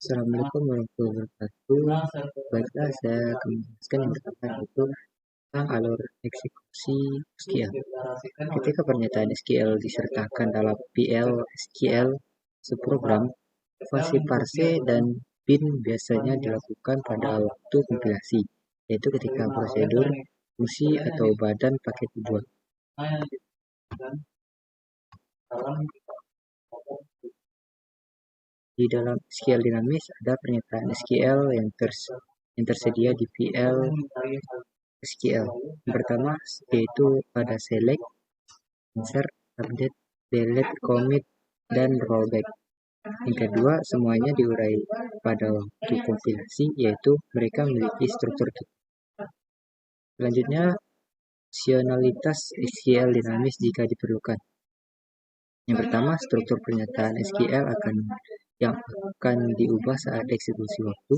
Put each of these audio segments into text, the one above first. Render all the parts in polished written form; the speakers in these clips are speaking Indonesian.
Assalamualaikum warahmatullahi wabarakatuh. Baiklah, saya akan menjelaskan yang pertama yaitu tentang alur eksekusi SQL. Ketika pernyataan SQL disertakan dalam PL SQL subprogram, fase parse dan bin biasanya dilakukan pada waktu kompilasi, yaitu ketika prosedur, fungsi, atau badan paket dibuat. Di dalam SQL dinamis ada pernyataan SQL yang tersedia di PL SQL. Yang pertama yaitu pada select, insert, update, delete, commit, dan rollback. Yang kedua, semuanya diurai pada waktu kompilasi, yaitu mereka memiliki struktur. Selanjutnya, opsionalitas SQL dinamis jika diperlukan. Yang pertama, struktur pernyataan SQL yang akan diubah saat eksekusi waktu.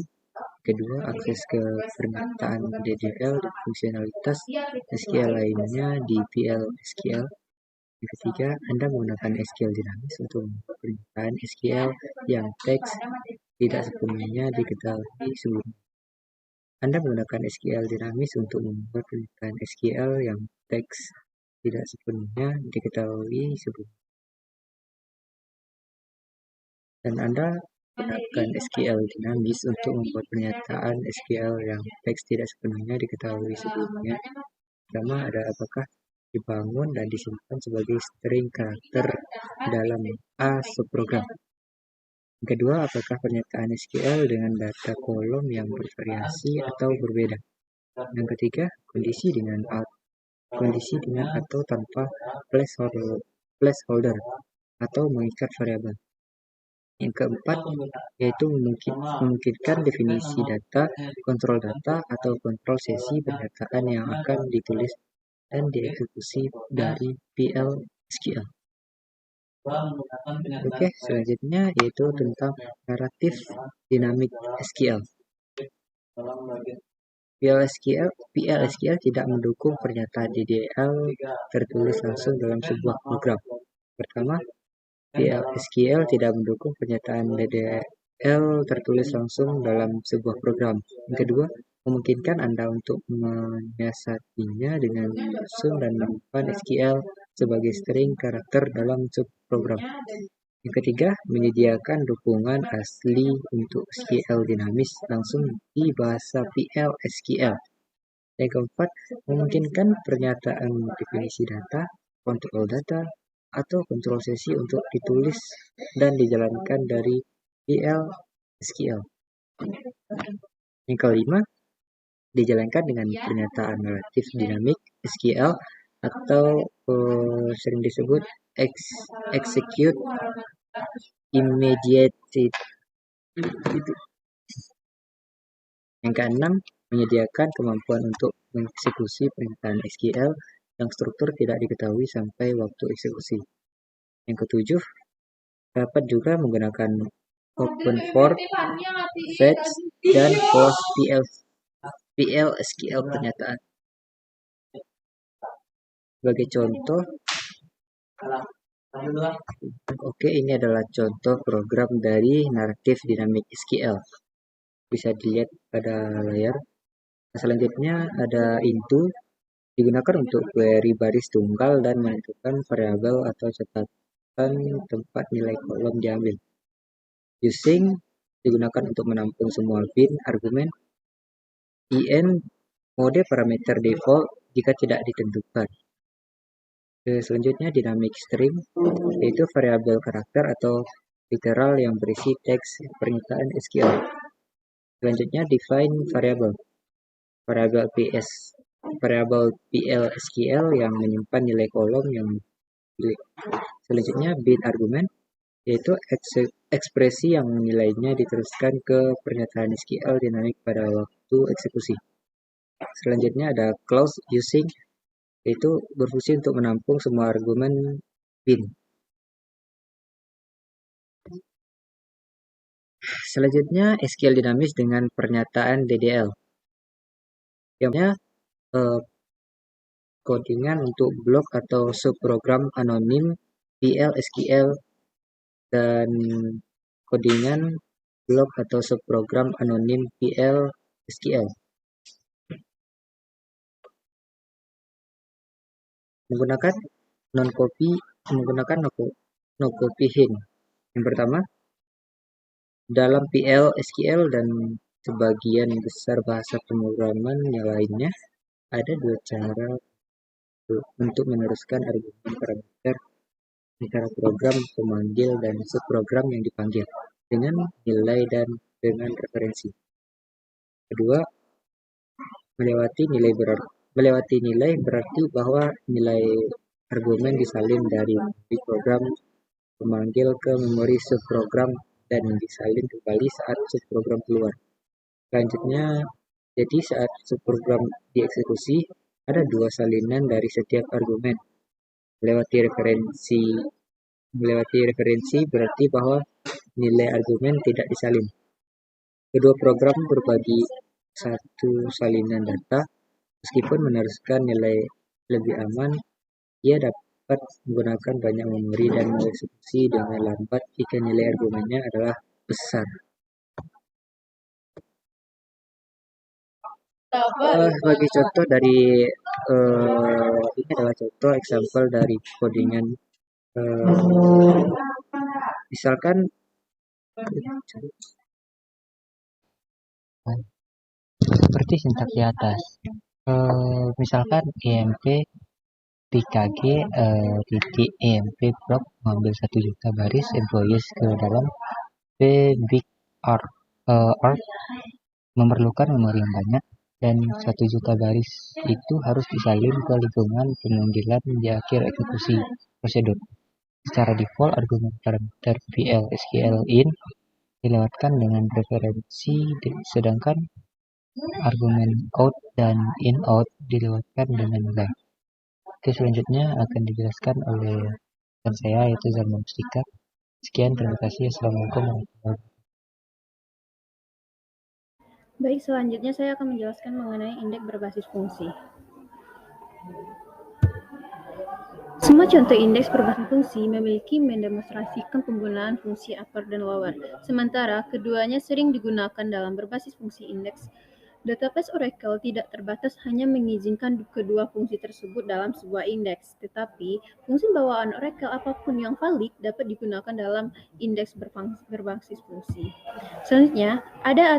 Kedua, akses ke pernyataan DDL dan fungsionalitas SQL lainnya di PL SQL. Yang ketiga, Anda menggunakan SQL dinamis untuk membuat pernyataan SQL yang teks tidak sepenuhnya diketahui sebelumnya. Anda menggunakan SQL dinamis untuk membuat pernyataan SQL yang teks tidak sepenuhnya diketahui sebelumnya. Dan Anda gunakan SQL dinamis untuk membuat pernyataan SQL yang teks tidak sepenuhnya diketahui sebelumnya. Pertama, ada apakah dibangun dan disimpan sebagai string karakter dalam A subprogram. Yang kedua, apakah pernyataan SQL dengan data kolom yang bervariasi atau berbeda. Yang ketiga, kondisi dengan atau tanpa placeholder atau mengikat variabel. Yang keempat, yaitu memungkinkan definisi data, kontrol data, atau kontrol sesi pernyataan yang akan ditulis dan dieksekusi dari PL SQL. Oke, selanjutnya yaitu tentang naratif dinamik SQL. PL SQL tidak mendukung pernyataan DDL tertulis langsung dalam sebuah program. Pertama, PL SQL tidak mendukung pernyataan DDL tertulis langsung dalam sebuah program. Yang kedua, memungkinkan Anda untuk menyiasatinya dengan menyusun dan menyimpan SQL sebagai string karakter dalam subprogram. Yang ketiga, menyediakan dukungan asli untuk SQL dinamis langsung di bahasa PL SQL. Yang keempat, memungkinkan pernyataan definisi data, kontrol data, atau kontrol sesi untuk ditulis dan dijalankan dari PL SQL. Yang kelima, dijalankan dengan pernyataan naratif dinamik SQL atau sering disebut execute immediately. Yang keenam, menyediakan kemampuan untuk mengeksekusi pernyataan SQL yang struktur tidak diketahui sampai waktu eksekusi. Yang ketujuh, dapat juga menggunakan open for, fetch, dan close PL SQL pernyataan. Sebagai contoh, oke, ini adalah contoh program dari naratif dinamik SQL. Bisa dilihat pada layar. Selanjutnya ada into, digunakan untuk query baris tunggal dan menentukan variabel atau catatan tempat nilai kolom diambil. Using, digunakan untuk menampung semua bin argumen. En, mode parameter default jika tidak ditentukan. Selanjutnya dynamic string, yaitu variabel karakter atau literal yang berisi teks pernyataan SQL. Selanjutnya define variable PL SQL yang menyimpan nilai kolom yang pilih. Selanjutnya bin argument, yaitu ekspresi yang nilainya diteruskan ke pernyataan SQL dinamik pada waktu eksekusi. Selanjutnya ada clause using, yaitu berfungsi untuk menampung semua argumen bin. Selanjutnya SQL dinamis dengan pernyataan DDL. Yang codingan untuk blok atau subprogram anonim PL SQL dan codingan blok atau subprogram anonim PL SQL. Menggunakan no copy hint. Yang pertama, dalam PL SQL dan sebagian besar bahasa pemrograman yang lainnya, ada dua cara untuk meneruskan argumen parameter antara program pemanggil dan subprogram yang dipanggil dengan nilai dan dengan referensi. Kedua, melewati nilai berarti bahwa nilai argumen disalin dari program pemanggil ke memori subprogram dan disalin kembali saat subprogram keluar. Selanjutnya, jadi saat subprogram dieksekusi, ada dua salinan dari setiap argumen. Melewati referensi berarti bahwa nilai argumen tidak disalin. Kedua program berbagi satu salinan data. Meskipun meneruskan nilai lebih aman, ia dapat menggunakan banyak memori dan mengeksekusi dengan lambat jika nilai argumennya adalah besar. Sebagai contoh dari ini adalah contoh example dari codingan. Misalkan seperti sintak di atas. Misalkan EMP PKG titik EMP prop mengambil 1 juta baris employees ke dalam P big org memerlukan memori yang banyak dan 1 juta baris itu harus disalin ke lingkungan pemanggilan di akhir eksekusi prosedur. Secara default argumen parameter PL SQL in dilewatkan dengan referensi, sedangkan argumen out dan in out dilewatkan dengan nilai. Oke, selanjutnya akan dijelaskan oleh rekan saya yaitu Zaman Mustika. Sekian, terima kasih. Assalamualaikum warahmatullahi wabarakatuh. Baik, selanjutnya saya akan menjelaskan mengenai indeks berbasis fungsi. Semua contoh indeks berbasis fungsi memiliki mendemonstrasikan penggunaan fungsi upper dan lower, sementara keduanya sering digunakan dalam berbasis fungsi indeks. Database Oracle tidak terbatas hanya mengizinkan kedua fungsi tersebut dalam sebuah indeks, tetapi fungsi bawaan Oracle apapun yang valid dapat digunakan dalam indeks berbasis fungsi. Selanjutnya, ada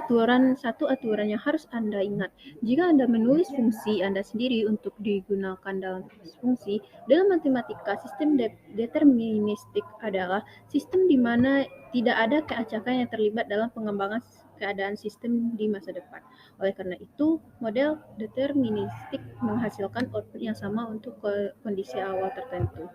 satu aturan yang harus Anda ingat. Jika Anda menulis fungsi Anda sendiri untuk digunakan dalam fungsi, dalam matematika, sistem deterministik adalah sistem di mana tidak ada keacakan yang terlibat dalam pengembangan keadaan sistem di masa depan. Oleh karena itu, model deterministik menghasilkan output yang sama untuk kondisi awal tertentu.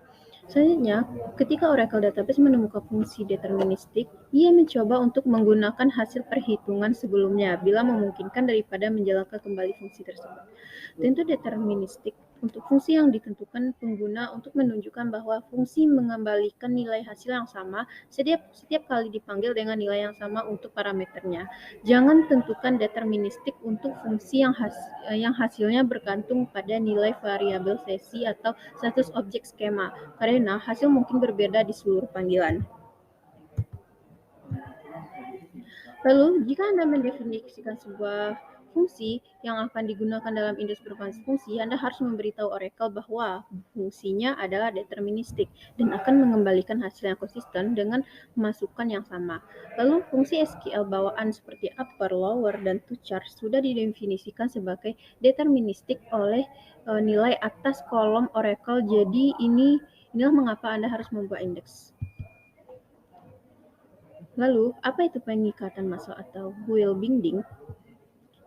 Selanjutnya, ketika Oracle Database menemukan fungsi deterministik, ia mencoba untuk menggunakan hasil perhitungan sebelumnya bila memungkinkan daripada menjalankan kembali fungsi tersebut. Tentu deterministik untuk fungsi yang ditentukan pengguna untuk menunjukkan bahwa fungsi mengembalikan nilai hasil yang sama setiap kali dipanggil dengan nilai yang sama untuk parameternya. Jangan tentukan deterministik untuk fungsi yang hasilnya bergantung pada nilai variabel sesi atau status objek skema, karena hasil mungkin berbeda di seluruh panggilan. Lalu, jika Anda mendefinisikan sebuah fungsi yang akan digunakan dalam indeks berbasis fungsi, Anda harus memberitahu Oracle bahwa fungsinya adalah deterministik dan akan mengembalikan hasil yang konsisten dengan masukan yang sama. Lalu, fungsi SQL bawaan seperti upper, lower, dan tochar sudah didefinisikan sebagai deterministik oleh nilai atas kolom Oracle. Jadi, inilah mengapa Anda harus membuat indeks. Lalu, apa itu pengikatan masal atau wheel binding?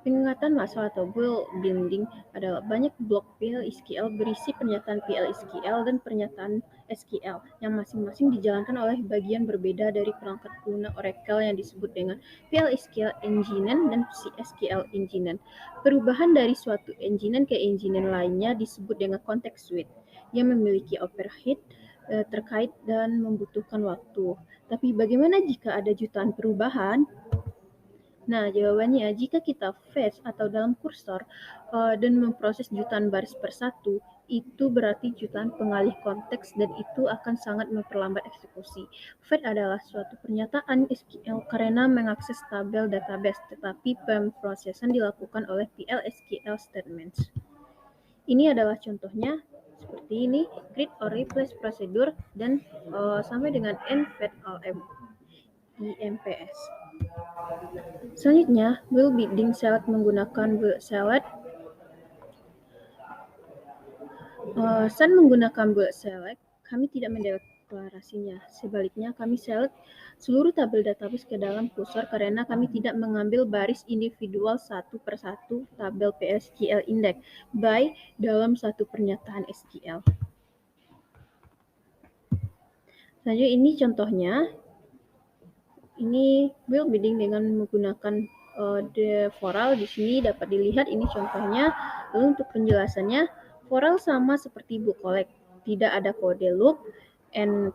Pengikatan masal atau wheel binding adalah banyak blok PL SQL berisi pernyataan PL SQL dan pernyataan SQL yang masing-masing dijalankan oleh bagian berbeda dari perangkat guna Oracle yang disebut dengan PL SQL engine dan SQL engine. Perubahan dari suatu engine ke engine lainnya disebut dengan context switch yang memiliki overhead terkait dan membutuhkan waktu. Tapi bagaimana jika ada jutaan perubahan? Nah, jawabannya jika kita fetch atau dalam kursor dan memproses jutaan baris per satu, itu berarti jutaan pengalih konteks dan itu akan sangat memperlambat eksekusi. Fetch adalah suatu pernyataan SQL karena mengakses tabel database, tetapi pemrosesan dilakukan oleh PL/SQL statements. Ini adalah contohnya seperti ini, create or replace procedure dan sampai dengan n-fetch IMPS. Selanjutnya, will bidding select menggunakan will select. Saat menggunakan bullet select, kami tidak mendeklarasinya. Sebaliknya, kami select seluruh tabel database ke dalam kursor karena kami tidak mengambil baris individual satu per satu tabel PSQL index by dalam satu pernyataan SQL. Selanjutnya ini contohnya. Ini will bidding dengan menggunakan the foral di sini dapat dilihat ini contohnya. Lalu untuk penjelasannya, foral sama seperti book collect, tidak ada kode loop n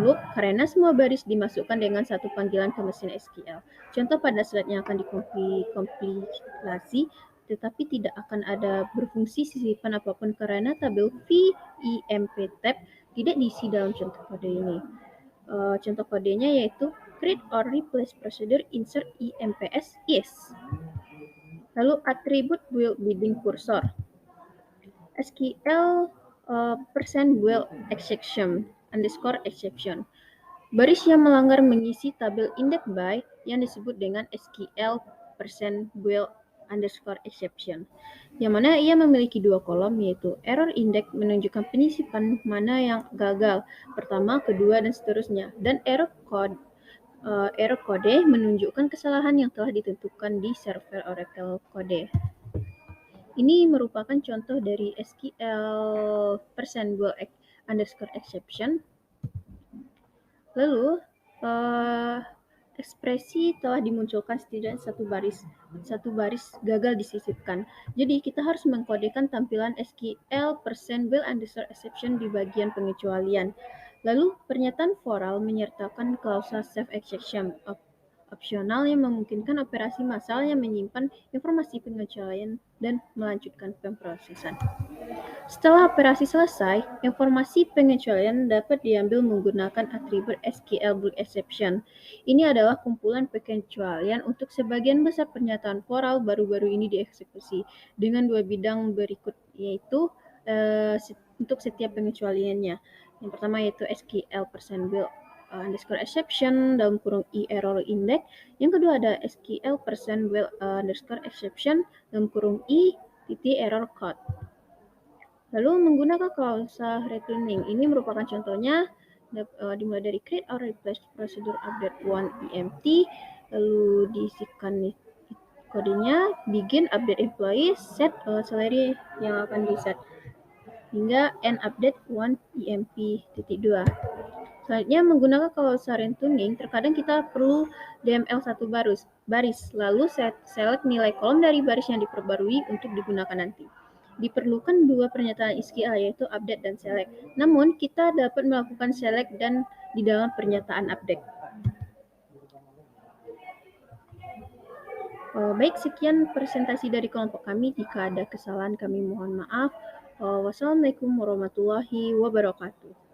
loop karena semua baris dimasukkan dengan satu panggilan ke mesin SQL. Contoh pada slide yang akan dikompilasi, tetapi tidak akan ada berfungsi sisipan apapun karena tabel vimp tab tidak diisi dalam contoh kode ini. Contoh kodenya yaitu create or replace procedure insert IMPS is. Lalu atribut will bidding cursor. SQL %will exception underscore exception. Baris yang melanggar mengisi tabel index by yang disebut dengan SQL %will underscore exception, yang mana ia memiliki dua kolom yaitu error index menunjukkan penyisipan mana yang gagal, pertama, kedua, dan seterusnya, dan error kode menunjukkan kesalahan yang telah ditentukan di server Oracle Code. Ini merupakan contoh dari SQL %will underscore exception. Lalu ekspresi telah dimunculkan setidaknya satu baris gagal disisipkan. Jadi kita harus mengkodekan tampilan SQL %will underscore exception di bagian pengecualian. Lalu pernyataan foral menyertakan klausa save exception opsional yang memungkinkan operasi massal yang menyimpan informasi pengecualian dan melanjutkan pemrosesan. Setelah operasi selesai, informasi pengecualian dapat diambil menggunakan atribut SQL bulk exception. Ini adalah kumpulan pengecualian untuk sebagian besar pernyataan foral baru-baru ini dieksekusi dengan dua bidang berikut, yaitu untuk setiap pengecualiannya. Yang pertama yaitu SQL %will underscore exception dalam kurung i error index. Yang kedua ada SQL %will underscore exception dalam kurung i error code. Lalu menggunakan klausa returning, ini merupakan contohnya dimulai dari create or replace procedure update one EMT, lalu diisikan kodenya begin update employee set salary yang akan di-set hingga end update one EMP (2). Selanjutnya menggunakan klausa returning, terkadang kita perlu DML satu baris, lalu select nilai kolom dari baris yang diperbarui untuk digunakan nanti. Diperlukan dua pernyataan SQL yaitu update dan select. Namun kita dapat melakukan select dan di dalam pernyataan update. Baik, sekian presentasi dari kelompok kami. Jika ada kesalahan kami mohon maaf. Wassalamualaikum warahmatullahi wabarakatuh.